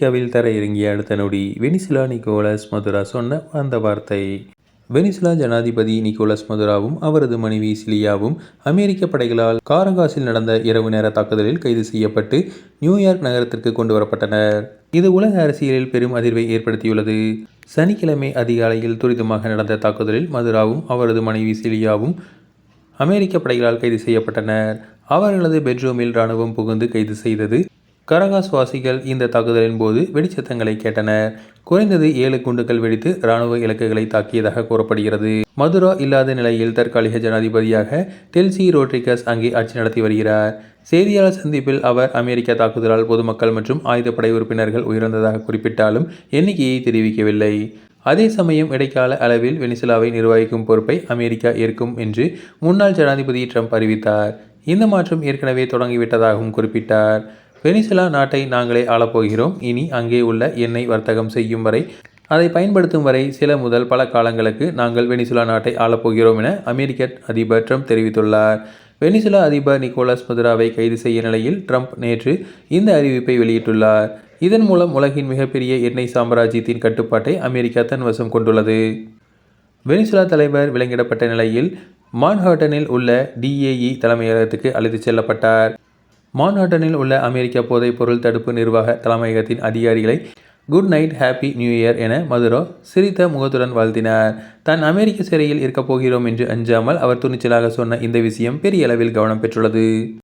அமெரிக்காவில் தரையிறங்கிய அடுத்த நொடி வெனிசுலா நிக்கோலஸ் மதுரா சொன்ன அந்த வார்த்தை. வெனிசுலா ஜனாதிபதி நிக்கோலஸ் மதுராவும் அவரது மனைவி சிலியாவும் அமெரிக்க படைகளால் காரகாசில் நடந்த இரவு நேர தாக்குதலில் கைது செய்யப்பட்டு நியூயார்க் நகரத்திற்கு கொண்டு வரப்பட்டனர். இது உலக அரசியலில் பெரும் அதிர்வை ஏற்படுத்தியுள்ளது. சனிக்கிழமை அதிகாலையில் துரிதமாக நடந்த தாக்குதலில் மதுராவும் அவரது மனைவி சிலியாவும் அமெரிக்க படைகளால் கைது செய்யப்பட்டனர். அவர்களது பெட்ரூமில் இராணுவம் புகுந்து கைது செய்தது. கரகாஸ் வாசிகள் இந்த தாக்குதலின் போது வெடிச்சத்தங்களை கேட்டனர். குறைந்தது 7 குண்டுகள் வெடித்து இராணுவ இலக்குகளை தாக்கியதாக கூறப்படுகிறது. மதுரா இல்லாத நிலையில் தற்காலிக ஜனாதிபதியாக டெல்சி ரோட்ரிகஸ் அங்கே ஆட்சி நடத்தி வருகிறார். செய்தியாளர் சந்திப்பில் அவர் அமெரிக்க தாக்குதலால் பொதுமக்கள் மற்றும் ஆயுதப்படை உறுப்பினர்கள் உயிரிழந்ததாக குறிப்பிட்டாலும் எண்ணிக்கையை தெரிவிக்கவில்லை. அதே சமயம் இடைக்கால அளவில் வெனிசுலாவை நிர்வகிக்கும் பொறுப்பை அமெரிக்கா ஏற்கும் என்று முன்னாள் ஜனாதிபதி ட்ரம்ப் அறிவித்தார். இந்த மாற்றம் ஏற்கனவே தொடங்கிவிட்டதாகவும் குறிப்பிட்டார். வெனிசுலா நாட்டை நாங்களே ஆளப்போகிறோம். இனி அங்கே உள்ள எண்ணெய் வர்த்தகம் செய்யும் வரை, அதை பயன்படுத்தும் வரை சில முதல் பல காலங்களுக்கு நாங்கள் வெனிசுலா நாட்டை ஆளப்போகிறோம் என அமெரிக்க அதிபர் ட்ரம்ப் தெரிவித்துள்ளார். வெனிசுலா அதிபர் நிக்கோலஸ் மதுராவை கைது செய்ய நிலையில் ட்ரம்ப் நேற்று இந்த அறிவிப்பை வெளியிட்டுள்ளார். இதன் மூலம் உலகின் மிகப்பெரிய எண்ணெய் சாம்ராஜ்யத்தின் கட்டுப்பாட்டை அமெரிக்கா தன் வசம் கொண்டுள்ளது. வெனிசுலா தலைவர் விலங்கிடப்பட்ட நிலையில் மான்ஹாட்டனில் உள்ள DAE தலைமையகத்துக்கு அழைத்துச் செல்லப்பட்டார். மான்ஹாட்டனில் உள்ள அமெரிக்க போதைப் பொருள் தடுப்பு நிர்வாக தலைமையகத்தின் அதிகாரிகளை good night, happy new year என மதுரா சிரித்த முகத்துடன் வாழ்த்தினார். தான் அமெரிக்க சிறையில் இருக்கப் போகிறோம் என்று அஞ்சாமல் அவர் துணிச்சலாக சொன்ன இந்த விஷயம் பெரிய அளவில் கவனம் பெற்றுள்ளது.